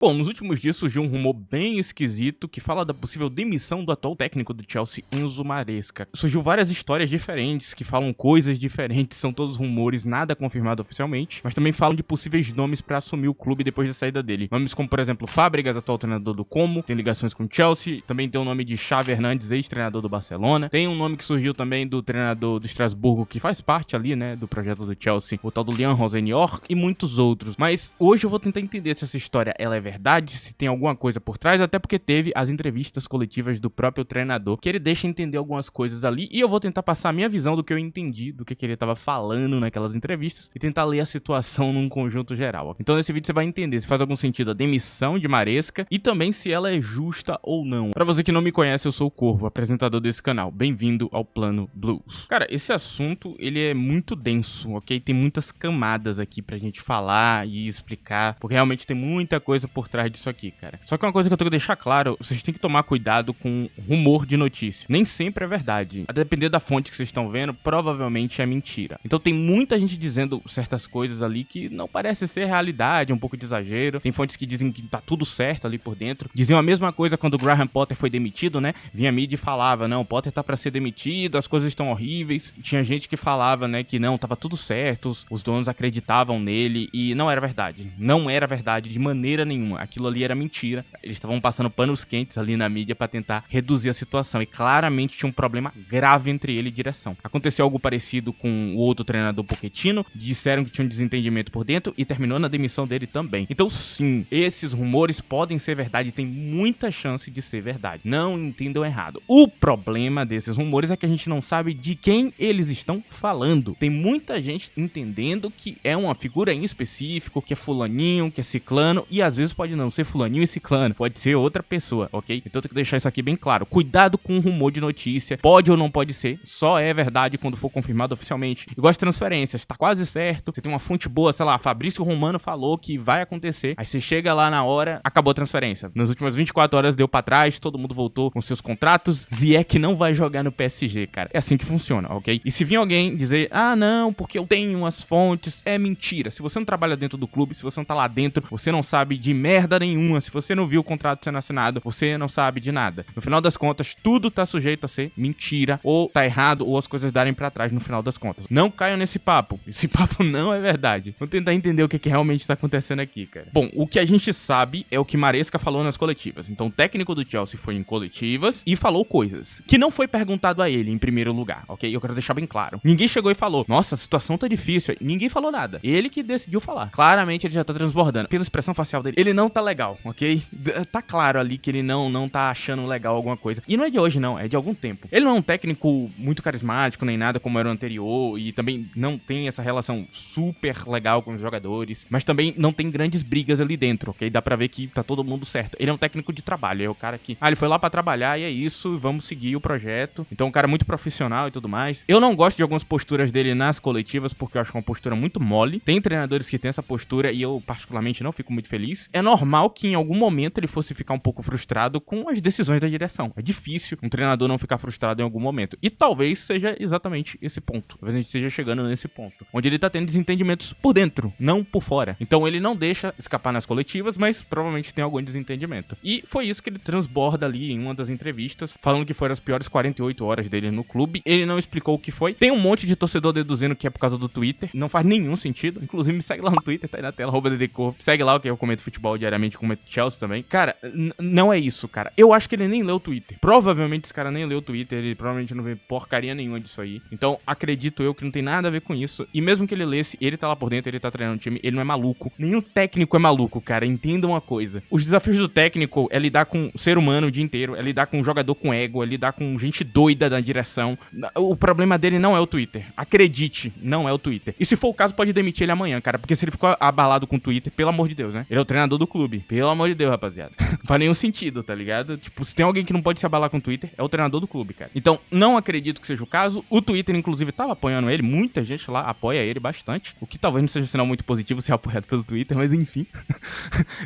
Bom, nos últimos dias surgiu um rumor bem esquisito que fala da possível demissão do atual técnico do Chelsea, Enzo Maresca. Surgiu várias histórias diferentes que falam coisas diferentes, são todos rumores, nada confirmado oficialmente, mas também falam de possíveis nomes para assumir o clube depois da saída dele. Nomes como, por exemplo, Fábregas, atual treinador do Como, tem ligações com o Chelsea, também tem o nome de Xavi Hernandes, ex-treinador do Barcelona, tem um nome que surgiu também do treinador do Estrasburgo, que faz parte ali, né, do projeto do Chelsea, o tal do Liam Rosenior e muitos outros. Mas hoje eu vou tentar entender se essa história ela é verdade, se tem alguma coisa por trás, até porque teve as entrevistas coletivas do próprio treinador, que ele deixa entender algumas coisas ali, e eu vou tentar passar a minha visão do que eu entendi, do que ele estava falando naquelas entrevistas, e tentar ler a situação num conjunto geral. Então nesse vídeo você vai entender se faz algum sentido a demissão de Maresca, e também se ela é justa ou não. Pra você que não me conhece, eu sou o Corvo, apresentador desse canal. Bem-vindo ao Plano Blues. Cara, esse assunto, ele é muito denso, ok? Tem muitas camadas aqui pra gente falar e explicar, porque realmente tem muita coisa por trás disso aqui, cara. Só que uma coisa que eu tenho que deixar claro, vocês têm que tomar cuidado com rumor de notícia. Nem sempre é verdade. A depender da fonte que vocês estão vendo, provavelmente é mentira. Então tem muita gente dizendo certas coisas ali que não parece ser realidade, é um pouco de exagero. Tem fontes que dizem que tá tudo certo ali por dentro. Diziam a mesma coisa quando o Graham Potter foi demitido, né? Vinha a mídia e falava, não, o Potter tá pra ser demitido, as coisas estão horríveis. Tinha gente que falava, né, que não, tava tudo certo, os donos acreditavam nele e não era verdade. Não era verdade de maneira nenhuma. Aquilo ali era mentira. Eles estavam passando panos quentes ali na mídia pra tentar reduzir a situação e claramente tinha um problema grave entre ele e direção. Aconteceu algo parecido com o outro treinador Pochettino, disseram que tinha um desentendimento por dentro e terminou na demissão dele também. Então sim, esses rumores podem ser verdade, tem muita chance de ser verdade. Não entendam errado. O problema desses rumores é que a gente não sabe de quem eles estão falando. Tem muita gente entendendo que é uma figura em específico, que é fulaninho, que é ciclano, e às vezes pode não ser fulaninho e ciclano, pode ser outra pessoa, ok? Então tem que deixar isso aqui bem claro. Cuidado com o rumor de notícia, pode ou não pode ser, só é verdade quando for confirmado oficialmente. Igual as transferências, tá quase certo, você tem uma fonte boa, sei lá, Fabrício Romano falou que vai acontecer, aí você chega lá na hora, acabou a transferência. Nas últimas 24 horas deu pra trás, todo mundo voltou com seus contratos, Ziyech não vai jogar no PSG, cara. É assim que funciona, ok? E se vir alguém dizer, ah não, porque eu tenho umas fontes, é mentira. Se você não trabalha dentro do clube, se você não tá lá dentro, você não sabe de merda nenhuma. Se você não viu o contrato sendo assinado, você não sabe de nada. No final das contas, tudo tá sujeito a ser mentira, ou tá errado, ou as coisas darem pra trás no final das contas. Não caiam nesse papo. Esse papo não é verdade. Vamos tentar entender o que realmente tá acontecendo aqui, cara. Bom, o que a gente sabe é o que Maresca falou nas coletivas. Então, o técnico do Chelsea foi em coletivas e falou coisas que não foi perguntado a ele em primeiro lugar, ok? Eu quero deixar bem claro. Ninguém chegou e falou, nossa, a situação tá difícil. Ninguém falou nada. Ele que decidiu falar. Claramente ele já tá transbordando. Pela expressão facial dele, ele não tá legal, ok? Tá claro ali que ele não tá achando legal alguma coisa. E não é de hoje, não. É de algum tempo. Ele não é um técnico muito carismático, nem nada como era o anterior. E também não tem essa relação super legal com os jogadores. Mas também não tem grandes brigas ali dentro, ok? Dá pra ver que tá todo mundo certo. Ele é um técnico de trabalho. É o cara que... ele foi lá pra trabalhar e é isso. Vamos seguir o projeto. Então, um cara muito profissional e tudo mais. Eu não gosto de algumas posturas dele nas coletivas, porque eu acho uma postura muito mole. Tem treinadores que têm essa postura e eu, particularmente, não fico muito feliz. É normal que em algum momento ele fosse ficar um pouco frustrado com as decisões da direção. É difícil um treinador não ficar frustrado em algum momento. E talvez seja exatamente esse ponto. Talvez a gente esteja chegando nesse ponto. Onde ele tá tendo desentendimentos por dentro, não por fora. Então ele não deixa escapar nas coletivas, mas provavelmente tem algum desentendimento. E foi isso que ele transborda ali em uma das entrevistas, falando que foram as piores 48 horas dele no clube. Ele não explicou o que foi. Tem um monte de torcedor deduzindo que é por causa do Twitter. Não faz nenhum sentido. Inclusive me segue lá no Twitter, tá aí na tela, @ddcorpo. Segue lá, que eu comento futebol diariamente, comento Chelsea também. Cara, não é isso, cara. Eu acho que ele nem leu o Twitter. Provavelmente esse cara nem leu o Twitter, ele provavelmente não vê porcaria nenhuma disso aí. Então, acredito eu que não tem nada a ver com isso. E mesmo que ele lesse, ele tá lá por dentro, ele tá treinando o time, ele não é maluco. Nenhum técnico é maluco, cara. Entenda uma coisa. Os desafios do técnico é lidar com o ser humano o dia inteiro, é lidar com um jogador com ego, é lidar com gente doida da direção. O problema dele não é o Twitter. Acredite, não é o Twitter. E se for o caso, pode demitir ele amanhã, cara. Porque se ele ficou abalado com o Twitter, pelo amor de Deus, né? Ele é o treinador do clube. Pelo amor de Deus, rapaziada. faz nenhum sentido, tá ligado? Tipo, se tem alguém que não pode se abalar com o Twitter, é o treinador do clube, cara. Então, não acredito que seja o caso. O Twitter, inclusive, tava apoiando ele. Muita gente lá apoia ele bastante. O que talvez não seja um sinal muito positivo ser apoiado pelo Twitter, mas enfim.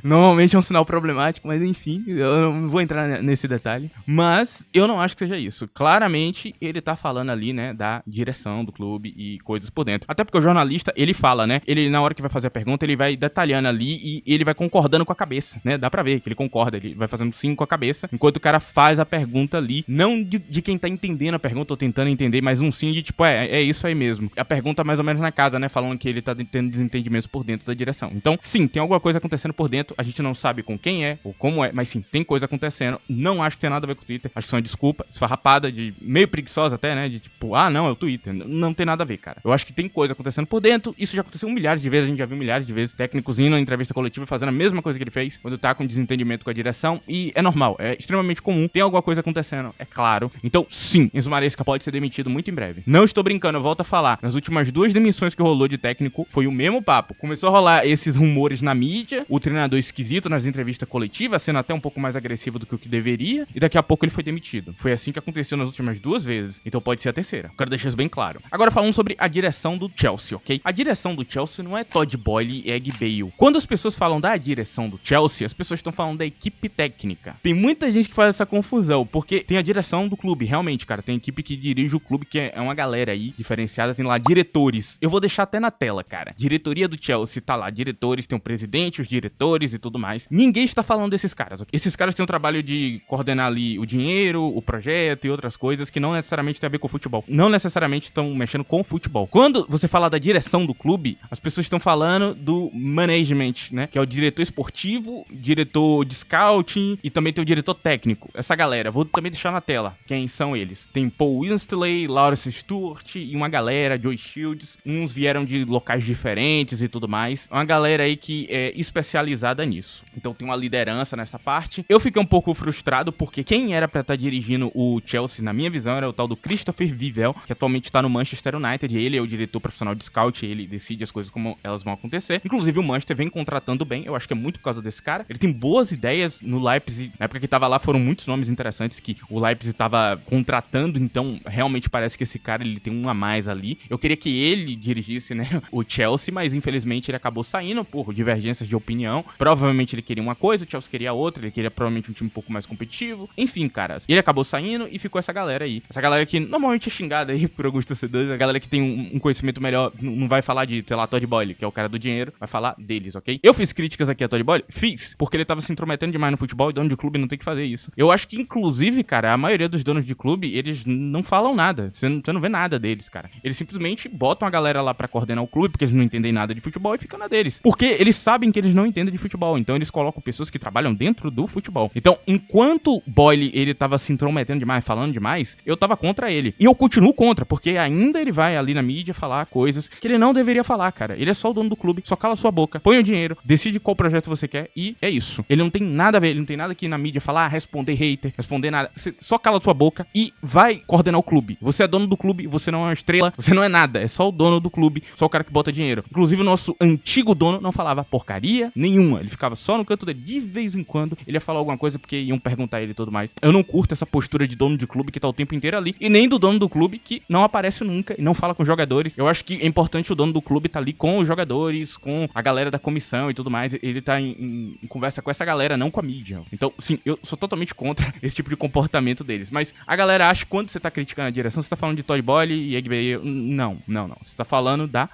Normalmente é um sinal problemático, mas enfim. Eu não vou entrar nesse detalhe. Mas eu não acho que seja isso. Claramente, ele tá falando ali, né, da direção do clube e coisas por dentro. Até porque o jornalista, ele fala, né? Ele, na hora que vai fazer a pergunta, ele vai detalhando ali e ele vai concordando com a cabeça, né? Dá pra ver que ele concorda, ele vai fazendo sim com a cabeça, enquanto o cara faz a pergunta ali, não de quem tá entendendo a pergunta ou tentando entender, mas um sim de tipo, é isso aí mesmo. A pergunta mais ou menos na casa, né? Falando que ele tá tendo desentendimentos por dentro da direção. Então, sim, tem alguma coisa acontecendo por dentro, a gente não sabe com quem é ou como é, mas sim, tem coisa acontecendo. Não acho que tem nada a ver com o Twitter, acho que é uma desculpa esfarrapada, de meio preguiçosa até, né? De tipo, não, é o Twitter. Não tem nada a ver, cara. Eu acho que tem coisa acontecendo por dentro, isso já aconteceu milhares de vezes, a gente já viu milhares de vezes, técnicos indo na entrevista coletiva fazendo a mesma coisa que ele fez, quando tá com desentendimento com a direção, e é normal, é extremamente comum, tem alguma coisa acontecendo, é claro. Então, sim, Enzo Maresca pode ser demitido muito em breve. Não estou brincando, eu volto a falar, nas últimas 2 demissões que rolou de técnico, foi o mesmo papo. Começou a rolar esses rumores na mídia, o treinador esquisito nas entrevistas coletivas, sendo até um pouco mais agressivo do que o que deveria, e daqui a pouco ele foi demitido. Foi assim que aconteceu nas últimas 2 vezes, então pode ser a terceira. Quero deixar isso bem claro. Agora falando sobre a direção do Chelsea, ok? A direção do Chelsea não é Todd Boehly e Egg Bale. Quando as pessoas falam da direção do Chelsea, as pessoas estão falando da equipe técnica. Tem muita gente que faz essa confusão, porque tem a direção do clube, realmente, cara, tem a equipe que dirige o clube, que é uma galera aí diferenciada, tem lá diretores. Eu vou deixar até na tela, cara. Diretoria do Chelsea, tá lá, diretores, tem o presidente, os diretores e tudo mais. Ninguém está falando desses caras, ok? Esses caras têm o trabalho de coordenar ali o dinheiro, o projeto e outras coisas que não necessariamente tem a ver com o futebol. Não necessariamente estão mexendo com o futebol. Quando você fala da direção do clube, as pessoas estão falando do management, né? Que é o diretor esportivo, diretor de scouting e também tem o diretor técnico. Essa galera, vou também deixar na tela quem são eles. Tem Paul Winsley, Lawrence Stewart e uma galera, Joe Shields. Uns vieram de locais diferentes e tudo mais. Uma galera aí que é especializada nisso. Então tem uma liderança nessa parte. Eu fiquei um pouco frustrado porque quem era pra estar dirigindo o Chelsea, na minha visão, era o tal do Christopher Vivell, que atualmente tá no Manchester United. Ele é o diretor profissional de scout, ele decide as coisas como elas vão acontecer. Inclusive o Manchester vem contratando bem, eu acho que é muito por causa desse cara. Ele tem boas ideias no Leipzig. Na época que tava lá foram muitos nomes interessantes que o Leipzig tava contratando, então realmente parece que esse cara ele tem um a mais ali. Eu queria que ele dirigisse, né, o Chelsea, mas infelizmente ele acabou saindo por divergências de opinião. Provavelmente ele queria uma coisa, o Chelsea queria outra, ele queria provavelmente um time um pouco mais competitivo. Enfim, cara, ele acabou saindo e ficou essa galera aí. Essa galera que normalmente é xingada aí por alguns torcedores, a galera que tem um conhecimento melhor, não vai falar de, sei lá, Todd Boehly, que é o cara do dinheiro, vai falar deles, ok? Eu fiz críticas aqui a Todd Boehly? Fiz, porque ele tava se intrometendo demais no futebol e dono de clube não tem que fazer isso. Eu acho que, inclusive, cara, a maioria dos donos de clube, eles não falam nada. Você não vê nada deles, cara. Eles simplesmente botam a galera lá pra coordenar o clube, porque eles não entendem nada de futebol e ficam na deles. Porque eles sabem que eles não entendem de futebol, então eles colocam pessoas que trabalham dentro do futebol. Então, enquanto Boehly, ele tava se intrometendo demais, falando demais, eu tava contra ele. E eu continuo contra, porque ainda ele vai ali na mídia falar coisas que ele não deveria falar, cara. Ele é só o dono do clube, só cala sua boca, põe o dinheiro, decide qual projeto você quer e é isso. Ele não tem nada a ver, ele não tem nada aqui na mídia falar, responder hater, responder nada. Você só cala sua boca e vai coordenar o clube. Você é dono do clube, você não é uma estrela, você não é nada, é só o dono do clube, só o cara que bota dinheiro. Inclusive o nosso antigo dono não falava porcaria nenhuma, ele ficava só no canto dele. De vez em quando ele ia falar alguma coisa porque iam perguntar ele e tudo mais. Eu não curto essa postura de dono de clube que tá o tempo inteiro ali, e nem do dono do clube que não aparece nunca e não fala com os jogadores. Eu acho que é importante o dono do clube tá ali com os jogadores, com a galera da comissão e tudo mais. Ele tá em conversa com essa galera, não com a mídia. Então, sim, eu sou totalmente contra esse tipo de comportamento deles. Mas a galera acha que quando você tá criticando a direção, você tá falando de Todd Boehly e Egg Bale. Não. Você tá falando da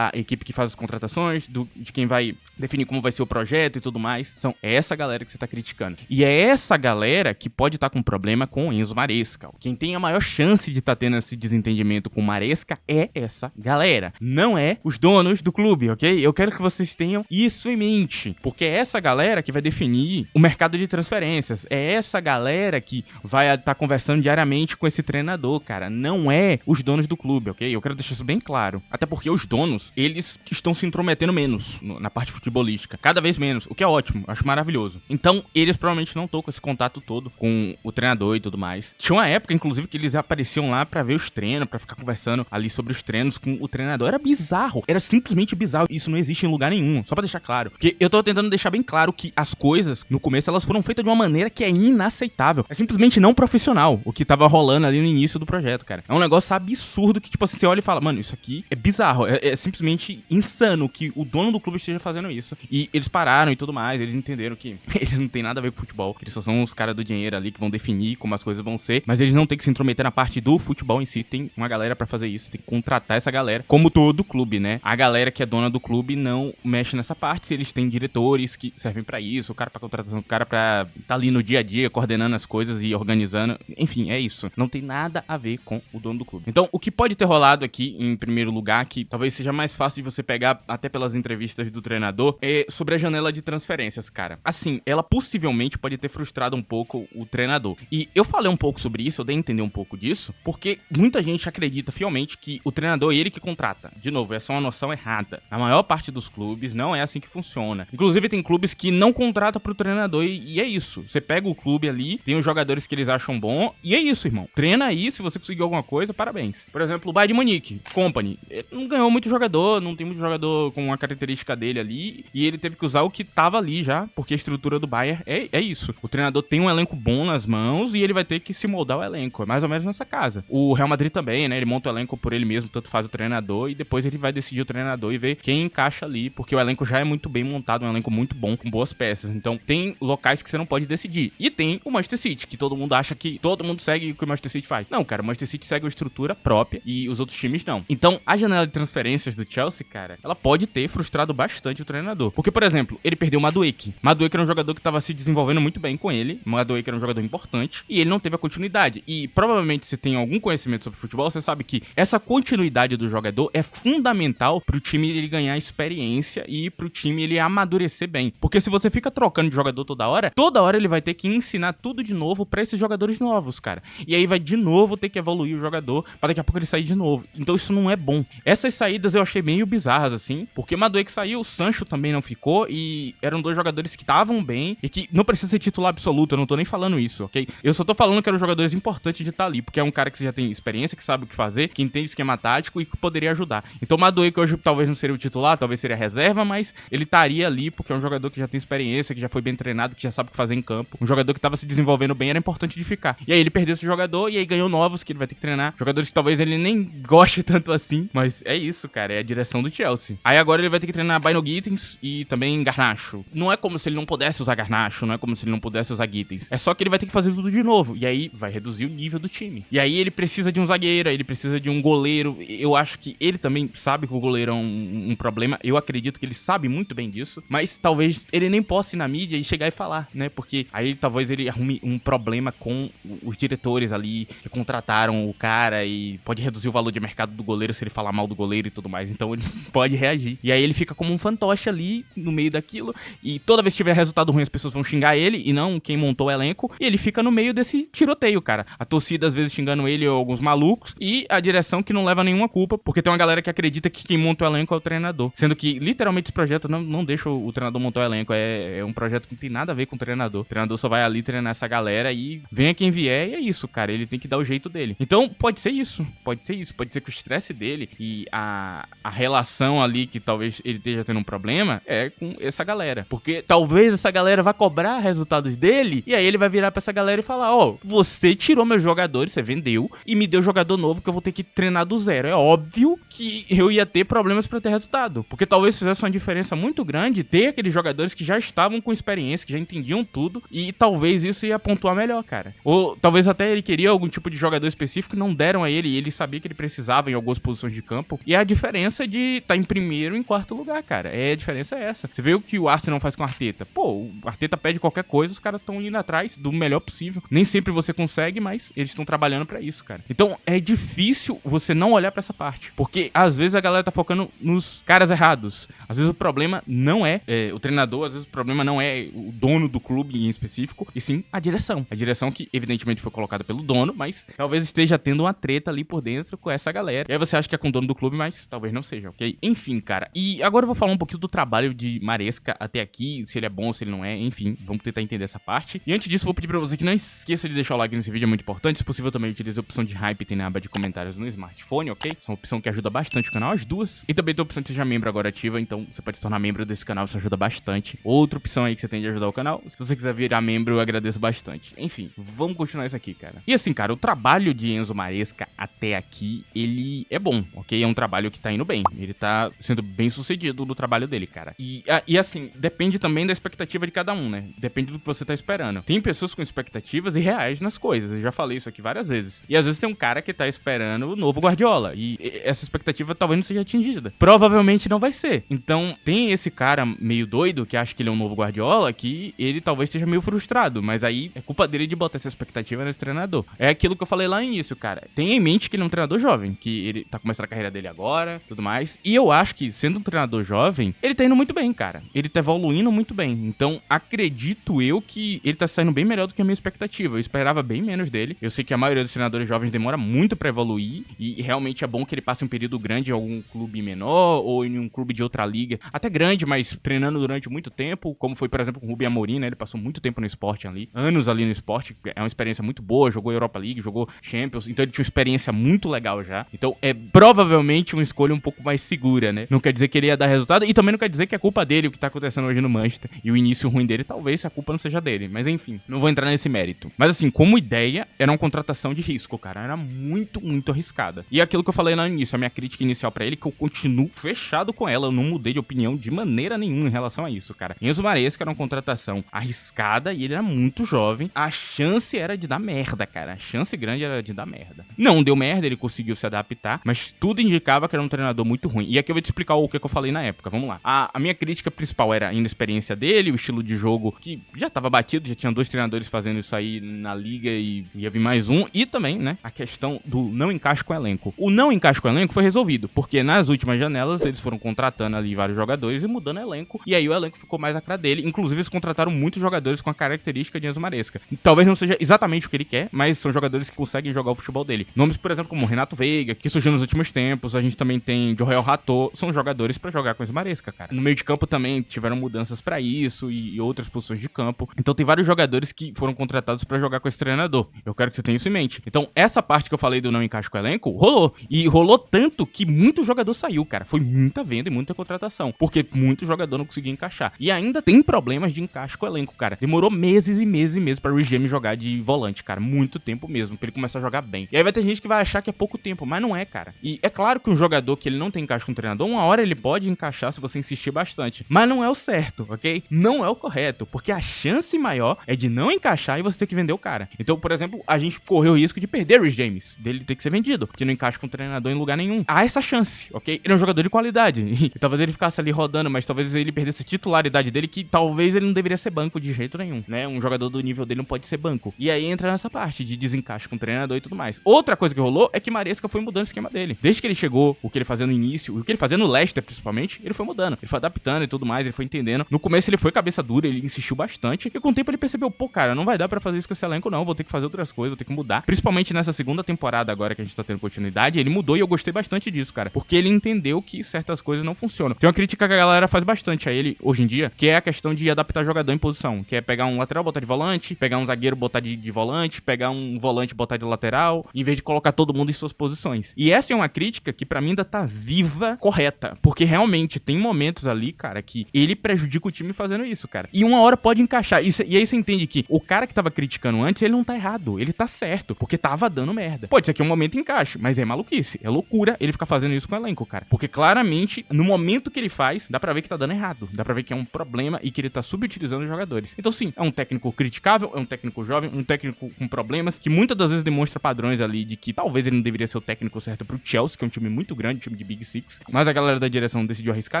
equipe que faz as contratações, de quem vai definir como vai ser o projeto e tudo mais. É essa galera que você tá criticando. E é essa galera que pode estar com problema com o Enzo Maresca. Quem tem a maior chance de estar tendo esse desentendimento com o Maresca é essa galera. Não é os donos do clube, ok? Eu quero que vocês tenham isso em mente. Porque é essa galera que vai definir o mercado de transferências. É essa galera que vai estar conversando diariamente com esse treinador, cara. Não é os donos do clube, ok? Eu quero deixar isso bem claro. Até porque os donos, eles estão se intrometendo menos na parte futebolística. Cada vez menos, o que é ótimo. Acho maravilhoso. Então, eles provavelmente não estão com esse contato todo com o treinador e tudo mais. Tinha uma época, inclusive, que eles apareciam lá pra ver os treinos, pra ficar conversando ali sobre os treinos com o treinador. Era bizarro. Era simplesmente bizarro. Isso não existe em lugar nenhum. Só pra deixar claro. Porque eu tô tentando deixar bem claro que as coisas no no começo, elas foram feitas de uma maneira que é inaceitável. É simplesmente não profissional o que tava rolando ali no início do projeto, cara. É um negócio absurdo que, tipo assim, você olha e fala, mano, isso aqui é bizarro. É simplesmente insano que o dono do clube esteja fazendo isso. E eles pararam e tudo mais, eles entenderam que eles não tem nada a ver com futebol. Eles só são os caras do dinheiro ali que vão definir como as coisas vão ser, mas eles não tem que se intrometer na parte do futebol em si. Tem uma galera pra fazer isso, tem que contratar essa galera, como todo clube, né? A galera que é dona do clube não mexe nessa parte, se eles têm diretores que servem pra isso, o cara pra contratação, o cara pra tá ali no dia a dia, coordenando as coisas e organizando. Enfim, é isso. Não tem nada a ver com o dono do clube. Então, o que pode ter rolado aqui, em primeiro lugar, que talvez seja mais fácil de você pegar até pelas entrevistas do treinador, é sobre a janela de transferências, cara. Assim, ela possivelmente pode ter frustrado um pouco o treinador. E eu falei um pouco sobre isso, eu dei a entender um pouco disso, porque muita gente acredita fielmente que o treinador é ele que contrata. De novo, essa é uma noção errada. A maior parte dos clubes não é assim que funciona. Inclusive, tem clubes que não contratam pro treinador e é isso. Você pega o clube ali, tem os jogadores que eles acham bom e é isso, irmão. Treina aí, se você conseguiu alguma coisa, parabéns. Por exemplo, o Bayern de Munique, Company, ele não ganhou muito jogador, não tem muito jogador com uma característica dele ali, e ele teve que usar o que tava ali já, porque a estrutura do Bayern é isso. O treinador tem um elenco bom nas mãos e ele vai ter que se moldar o elenco. É mais ou menos nessa casa. O Real Madrid também, né? Ele monta o elenco por ele mesmo, tanto faz o treinador, e depois ele vai decidir o treinador e ver quem encaixa ali, porque o elenco já é muito bem montado, um elenco muito bom, com boas peças. Então tem locais que você não pode decidir. E tem o Manchester City, que todo mundo acha que todo mundo segue o que o Manchester City faz. Não, cara, o Manchester City segue uma estrutura própria e os outros times não. Então, a janela de transferências do Chelsea, cara, ela pode ter frustrado bastante o treinador. Porque, por exemplo, ele perdeu o Madueke. Madueke era um jogador que tava se desenvolvendo muito bem com ele. Madueke era um jogador importante e ele não teve a continuidade. E provavelmente você tem algum conhecimento sobre futebol, você sabe que essa continuidade do jogador é fundamental pro time ele ganhar experiência e pro time ele amadurecer bem. Porque se você fica trocando de jogador toda hora ele vai ter que ensinar tudo de novo pra esses jogadores novos, cara. E aí vai de novo ter que evoluir o jogador pra daqui a pouco ele sair de novo. Então isso não é bom. Essas saídas eu achei meio bizarras, assim, porque Madueke saiu, o Sancho também não ficou e eram dois jogadores que estavam bem e que não precisa ser titular absoluto, eu não tô nem falando isso, ok? Eu só tô falando que eram jogadores importantes de estar ali, porque é um cara que já tem experiência, que sabe o que fazer, que entende esquema tático e que poderia ajudar. Então Madueke hoje talvez não seria o titular, talvez seria a reserva, mas ele estaria ali porque é um jogador que já tem experiência, que já foi bem treinado, que já sabe o que fazer em campo. Um jogador que tava se desenvolvendo bem, era importante de ficar. E aí ele perdeu esse jogador e aí ganhou novos que ele vai ter que treinar. Jogadores que talvez ele nem goste tanto assim, mas é isso, cara, é a direção do Chelsea. Aí agora ele vai ter que treinar Bino Gittins e também Garnacho. Não é como se ele não pudesse usar Garnacho, não é como se ele não pudesse usar Gittins. É só que ele vai ter que fazer tudo de novo. E aí vai reduzir o nível do time. E aí ele precisa de um zagueiro, ele precisa de um goleiro. Eu acho que ele também sabe que o goleiro é um problema. Eu acredito que ele sabe muito bem disso. Mas talvez ele nem possa ir na mídia e chegar e falar, né? Porque aí talvez ele arrume um problema com os diretores ali que contrataram o cara e pode reduzir o valor de mercado do goleiro se ele falar mal do goleiro e tudo mais. Então ele pode reagir. E aí ele fica como um fantoche ali no meio daquilo. E toda vez que tiver resultado ruim, as pessoas vão xingar ele e não quem montou o elenco. E ele fica no meio desse tiroteio, cara. A torcida às vezes xingando ele ou alguns malucos. E a direção que não leva nenhuma culpa, porque tem uma galera que acredita que quem monta o elenco é o treinador. Sendo que literalmente esse projeto não deixa o treinador montar o elenco. É um projeto que não tem nada a ver com o treinador. O treinador só vai ali treinar essa galera e venha quem vier e é isso, cara. Ele tem que dar o jeito dele. Então pode ser isso. Pode ser isso. Pode ser que o estresse dele e a relação ali que talvez ele esteja tendo um problema é com essa galera. Porque talvez essa galera vá cobrar resultados dele e aí ele vai virar pra essa galera e falar: ó, você tirou meus jogadores, você vendeu e me deu jogador novo que eu vou ter que treinar do zero. É óbvio que eu ia ter problemas pra ter resultado. Porque talvez fizesse uma diferença muito grande ter aqueles jogadores que já estavam com experiência, que já entendiam tudo e talvez isso ia pontuar melhor, cara. Ou talvez até ele queria algum tipo de jogador específico e não deram a ele e ele sabia que ele precisava em algumas posições de campo. E a diferença de estar em primeiro e em quarto lugar, cara. A diferença é essa. Você vê o que o Arsenal faz com o Arteta. Pô, o Arteta pede qualquer coisa, os caras estão indo atrás do melhor possível. Nem sempre você consegue, mas eles estão trabalhando pra isso, cara. Então é difícil você não olhar pra essa parte. Porque às vezes a galera tá focando nos caras errados. Às vezes o problema não é o treinador, às vezes o problema não é o dono do clube em específico, e sim a direção. A direção que evidentemente foi colocada pelo dono, mas talvez esteja tendo uma treta ali por dentro com essa galera. E aí você acha que é com o dono do clube, mas talvez não seja, ok? Enfim, cara. E agora eu vou falar um pouquinho do trabalho de Maresca até aqui, se ele é bom, se ele não é, enfim, vamos tentar entender essa parte. E antes disso, vou pedir pra você que não esqueça de deixar o like nesse vídeo, é muito importante. Se possível, também utilize a opção de hype, tem na aba de comentários no smartphone, ok? Essa é uma opção que ajuda bastante o canal, as duas. E também tem a opção de seja membro agora ativa, então você pode se tornar membro desse canal, isso ajuda bastante. Outra opção aí que você tem de ajudar o canal. Se você quiser virar membro, eu agradeço bastante. Enfim, vamos continuar isso aqui, cara. E assim, cara, o trabalho de Enzo Maresca até aqui, ele é bom, ok? É um trabalho que tá indo bem. Ele tá sendo bem sucedido no trabalho dele, cara. E assim, depende também da expectativa de cada um, né? Depende do que você tá esperando. Tem pessoas com expectativas irreais nas coisas. Eu já falei isso aqui várias vezes. E às vezes tem um cara que tá esperando o novo Guardiola. E essa expectativa talvez não seja atingida. Provavelmente não vai ser. Então, tem esse cara meio doido que acha que ele é um novo Guardiola, que ele talvez esteja meio frustrado. Mas aí é culpa dele de botar essa expectativa nesse treinador. É aquilo que eu falei lá no início, cara. Tenha em mente que ele é um treinador jovem, que ele tá começando a carreira dele agora, tudo mais. E eu acho que, sendo um treinador jovem, ele tá indo muito bem, cara. Ele tá evoluindo muito bem. Então, acredito eu que ele tá saindo bem melhor do que a minha expectativa. Eu esperava bem menos dele. Eu sei que a maioria dos treinadores jovens demora muito pra evoluir. E realmente é bom que ele passe um período grande em algum clube menor ou em um clube de outra liga. Até grande, mas treinando durante muito tempo. Como foi, por exemplo, com o Rubem Amorim, né? Ele passou muito tempo no esporte ali. Anos ali no esporte. É uma experiência muito boa. Jogou Europa League, jogou Champions. Então ele tinha uma experiência muito legal já. Então é provavelmente uma escolha um pouco mais segura, né? Não quer dizer que ele ia dar resultado. E também não quer dizer que é culpa dele o que tá acontecendo hoje no Manchester. E o início ruim dele, talvez a culpa não seja dele. Mas enfim, não vou entrar nesse mérito. Mas assim, como ideia, era uma contratação de risco, cara. Era muito, muito arriscada. E aquilo que eu falei lá no início, a minha crítica inicial pra ele, que eu continuo fechado com ela. Eu não mudei de opinião de maneira nenhuma em relação a isso, cara. Enzo Maresca era uma contratação arriscada e ele era muito jovem. A chance era de dar merda, cara. A chance grande era de dar merda. Não deu merda, ele conseguiu se adaptar, mas tudo indicava que era um treinador muito ruim. E aqui eu vou te explicar o que eu falei na época. Vamos lá. A minha crítica principal era a inexperiência dele, o estilo de jogo que já tava batido, já tinha 2 treinadores fazendo isso aí na liga e ia vir mais um. E também, né, a questão do não encaixe com o elenco. O não encaixe com o elenco foi resolvido, porque nas últimas janelas eles foram contratando ali vários jogadores e mudando o elenco, e aí o elenco ficou mais a cara dele. Inclusive eles contrataram muitos jogadores com a característica de Enzo Maresca. Talvez não seja exatamente o que ele quer, mas são jogadores que conseguem jogar o futebol dele. Nomes, por exemplo, como Renato Veiga, que surgiu nos últimos tempos. A gente também tem Joel Rato, são jogadores pra jogar com Enzo Maresca, cara. No meio de campo também tiveram mudanças pra isso e outras posições de campo. Então tem vários jogadores que foram contratados pra jogar com esse treinador. Eu quero que você tenha isso em mente. Então essa parte que eu falei do não encaixe com o elenco, rolou. E rolou tanto que muito jogador saiu, cara. Foi muita venda e muita contratação, porque muito jogador não conseguia encaixar. E ainda tem problemas de encaixe com o elenco, cara. Demorou meses e meses e meses pra Reece James jogar de volante, cara. Muito tempo mesmo, pra ele começar a jogar bem. E aí vai ter gente que vai achar que é pouco tempo, mas não é, cara. E é claro que um jogador que ele não tem encaixe com um treinador, uma hora ele pode encaixar se você insistir bastante. Mas não é o certo, ok? Não é o correto, porque a chance maior é de não encaixar e você ter que vender o cara. Então, por exemplo, a gente correu o risco de perder o Reece James, dele ter que ser vendido, porque não encaixa com o treinador em lugar nenhum. Há essa chance, ok? Ele é um jogador de qualidade. E talvez ele ficasse ali rodando, mas talvez ele perdesse a titularidade dele, que talvez ele não deveria ser banco de jeito nenhum, né? Um jogador do nível dele não pode ser banco. E aí entra nessa parte de desencaixe com o treinador e tudo mais. Outra coisa que rolou é que Maresca foi mudando o esquema dele. Desde que ele chegou, o que ele fazia no início, o que ele fazia no Leicester principalmente, ele foi mudando. Ele foi adaptando e tudo mais, ele foi entendendo. No começo ele foi cabeça dura, ele insistiu bastante. E com o tempo ele percebeu, pô, cara, não vai dar pra fazer isso com esse elenco não, vou ter que fazer outras coisas, vou ter que mudar. Principalmente nessa segunda temporada agora que a gente tá tendo continuidade, ele mudou e eu gostei bastante disso, cara. Porque ele entendeu que certas coisas não funcionam. Tem uma crítica que a galera faz bastante a ele hoje em dia, que é a questão de adaptar jogador em posição. Que é pegar um lateral, botar de volante, pegar um zagueiro, botar de volante, pegar um volante, botar de lateral, em vez de colocar todo mundo em suas posições. E essa é uma crítica que pra mim ainda tá viva, correta. Porque realmente tem momentos ali, cara, que ele prejudica o time fazendo isso, cara. E uma hora pode encaixar. E aí você entende que o cara que tava criticando antes, ele não tá errado. Ele tá certo, porque tava dando merda. Pode ser que um momento encaixe, mas é maluquice. É loucura ele ficar fazendo isso com o elenco, cara. Porque claramente, no momento que ele faz, dá pra ver que tá dando errado. Dá pra ver que é um problema e que ele tá subutilizando os jogadores. Então sim, é um técnico criticável, é um técnico jovem, um técnico com problemas, que muitas das vezes demonstra padrões ali de que talvez ele não deveria ser o técnico certo pro Chelsea, que é um time muito grande, um time de Big Six. Mas a galera da direção decidiu arriscar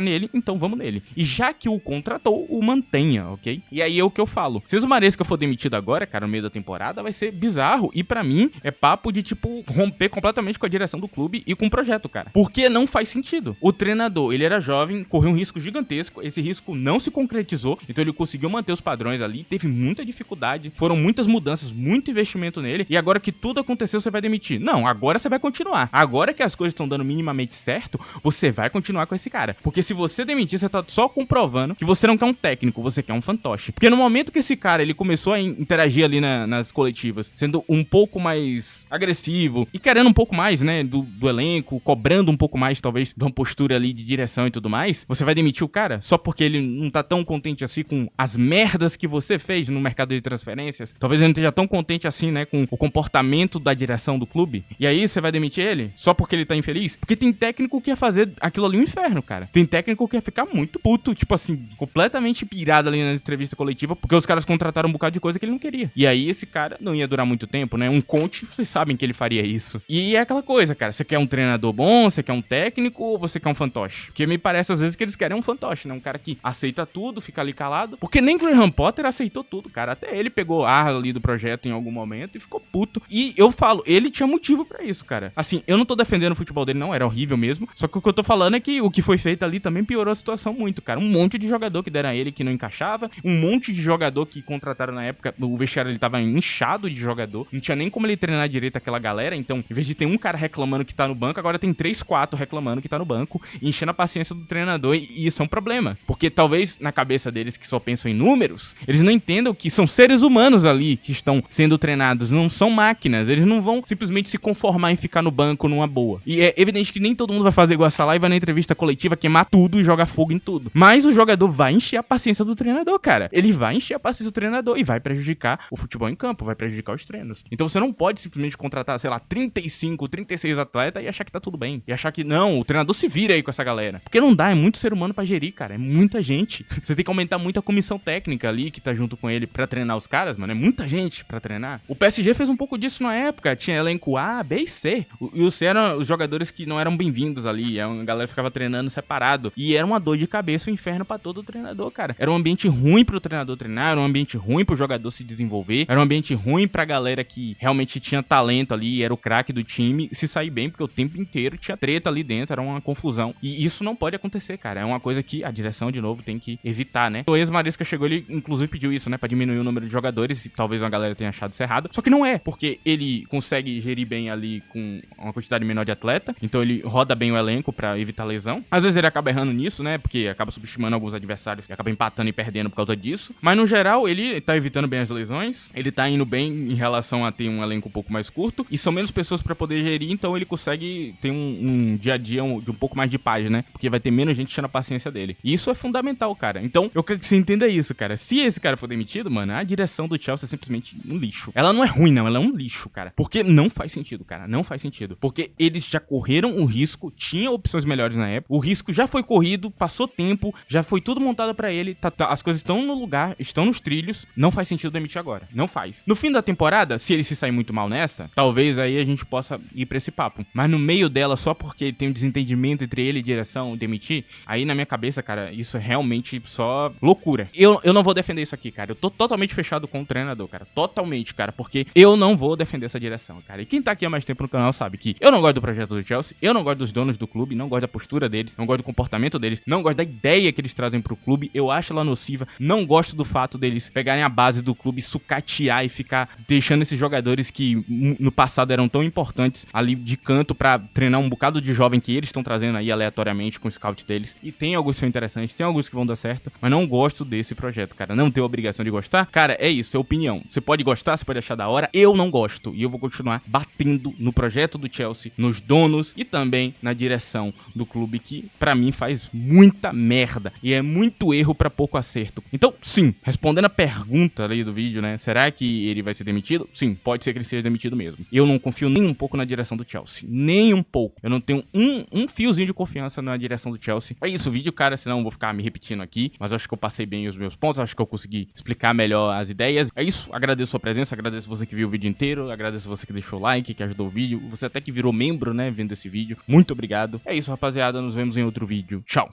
nele, então vamos nele. E já que o contratou, o mantenha, ok? E aí é o que eu falo. Se o Maresca for demitido agora, cara, no meio da temporada, vai ser bizarro. E pra mim, é papo de, tipo, romper completamente com a direção do clube e com o projeto, cara. Porque não faz sentido. O treinador, ele era jovem, correu um risco gigantesco, esse risco não se concretizou, então ele conseguiu manter os padrões ali, teve muita dificuldade, foram muitas mudanças, muito investimento nele, e agora que tudo aconteceu, você vai demitir. Não, agora você vai continuar. Agora que as coisas estão dando minimamente certo, você vai continuar com esse cara. Porque se você demitir, você tá só comprovando que você não quer um técnico, você quer um fantoche. Porque no momento que esse cara, ele começou a interagir ali nas coletivas, sendo um pouco mais agressivo e querendo um pouco mais, né, do elenco, cobrando um pouco mais, talvez, de uma postura ali de direção e tudo mais, você vai demitir o cara só porque ele não tá tão contente assim com com as merdas que você fez no mercado de transferências, talvez ele não esteja tão contente assim, né, com o comportamento da direção do clube, e aí você vai demitir ele só porque ele tá infeliz? Porque tem técnico que ia fazer aquilo ali um inferno, cara. Tem técnico que ia ficar muito puto, tipo assim, completamente pirado ali na entrevista coletiva, porque os caras contrataram um bocado de coisa que ele não queria. E aí esse cara não ia durar muito tempo, né? Um coach, vocês sabem que ele faria isso. E é aquela coisa, cara, você quer um treinador bom, você quer um técnico ou você quer um fantoche? Porque me parece às vezes que eles querem um fantoche, né? Um cara que aceita tudo, fica ali calado. Porque nem Graham Potter aceitou tudo, cara. Até ele pegou ar ali do projeto em algum momento e ficou puto. E eu falo, ele tinha motivo pra isso, cara. Assim, eu não tô defendendo o futebol dele, não, era horrível mesmo. Só que o que eu tô falando é que o que foi feito ali também piorou a situação muito, cara. Um monte de jogador que deram a ele que não encaixava, um monte de jogador que contrataram na época, o vestiário ele tava inchado de jogador, não tinha nem como ele treinar direito aquela galera, então, em vez de ter um cara reclamando que tá no banco, agora tem 3, 4 reclamando que tá no banco, enchendo a paciência do treinador, e isso é um problema. Porque talvez na cabeça deles que só pensam em números, eles não entendam que são seres humanos ali que estão sendo treinados, não são máquinas, eles não vão simplesmente se conformar em ficar no banco numa boa. E é evidente que nem todo mundo vai fazer igual essa lá e vai na entrevista coletiva queimar tudo e jogar fogo em tudo. Mas o jogador vai encher a paciência do treinador, cara. Ele vai encher a paciência do treinador e vai prejudicar o futebol em campo, vai prejudicar os treinos. Então você não pode simplesmente contratar, sei lá, 35, 36 atletas e achar que tá tudo bem. E achar que não, o treinador se vira aí com essa galera. Porque não dá, é muito ser humano pra gerir, cara. É muita gente. Você tem que aumentar muito a comissão técnica ali que tá junto com ele pra treinar os caras, mano. É muita gente pra treinar. O PSG fez um pouco disso na época. Tinha elenco A, B e C. E o C eram os jogadores que não eram bem-vindos ali. A galera ficava treinando separado. E era uma dor de cabeça, um inferno pra todo treinador, cara. Era um ambiente ruim pro treinador treinar, era um ambiente ruim pro jogador se desenvolver, era um ambiente ruim pra galera que realmente tinha talento ali, era o craque do time, se sair bem, porque o tempo inteiro tinha treta ali dentro, era uma confusão. E isso não pode acontecer, cara. É uma coisa que a direção, de novo, tem que evitar, né? O Enzo Maresca chegou, ele inclusive pediu isso, né? Pra diminuir o número de jogadores, e talvez uma galera tenha achado isso errado. Só que não é, porque ele consegue gerir bem ali com uma quantidade menor de atleta, então ele roda bem o elenco pra evitar lesão. Às vezes ele acaba errando nisso, né? Porque acaba subestimando alguns adversários e acaba empatando e perdendo por causa disso. Mas no geral, ele tá evitando bem as lesões, ele tá indo bem em relação a ter um elenco um pouco mais curto, e são menos pessoas pra poder gerir, então ele consegue ter um dia a dia de um pouco mais de paz, né? Porque vai ter menos gente enchendo a paciência dele. E isso é fundamental, cara. Então, eu quero que você entenda isso, cara. Se esse cara for demitido, mano, a direção do Chelsea é simplesmente um lixo. Ela não é ruim, não. Ela é um lixo, cara. Porque não faz sentido, cara. Não faz sentido. Porque eles já correram o risco, tinham opções melhores na época, o risco já foi corrido, passou tempo, já foi tudo montado pra ele, as coisas estão no lugar, estão nos trilhos, não faz sentido demitir agora. Não faz. No fim da temporada, se ele se sair muito mal nessa, talvez aí a gente possa ir pra esse papo. Mas no meio dela, só porque tem um desentendimento entre ele e direção, demitir, aí na minha cabeça, cara, isso é realmente só loucura. Eu não vou defender isso aqui, cara. Eu tô totalmente fechado com o treinador, cara. Totalmente, cara, porque eu não vou defender essa direção, cara. E quem tá aqui há mais tempo no canal sabe que eu não gosto do projeto do Chelsea, eu não gosto dos donos do clube, não gosto da postura deles, não gosto do comportamento deles, não gosto da ideia que eles trazem pro clube, eu acho ela nociva, não gosto do fato deles pegarem a base do clube, sucatear e ficar deixando esses jogadores que no passado eram tão importantes ali de canto pra treinar um bocado de jovem que eles estão trazendo aí aleatoriamente com o scout deles. E tem alguns que são interessantes, tem alguns que vão dar certo, mas não gosto desse projeto, cara. Não tenho obrigação de gostar. Cara, é isso, é opinião. Você pode gostar, você pode achar da hora, eu não gosto. E eu vou continuar batendo no projeto do Chelsea, nos donos e também na direção do clube, que pra mim faz muita merda e é muito erro pra pouco acerto. Então, sim, respondendo a pergunta ali do vídeo, né? Será que ele vai ser demitido? Sim, pode ser que ele seja demitido mesmo. Eu não confio nem um pouco na direção do Chelsea. Nem um pouco. Eu não tenho um fiozinho de confiança na direção do Chelsea. É isso o vídeo, cara, senão eu vou ficar me repetindo aqui. Mas eu acho que eu passei bem os meus pontos, acho que eu consegui explicar melhor as ideias. É isso, agradeço a sua presença, agradeço você que viu o vídeo inteiro, agradeço você que deixou o like, que ajudou o vídeo, você até que virou membro, né, vendo esse vídeo. Muito obrigado. É isso, rapaziada, nos vemos em outro vídeo. Tchau!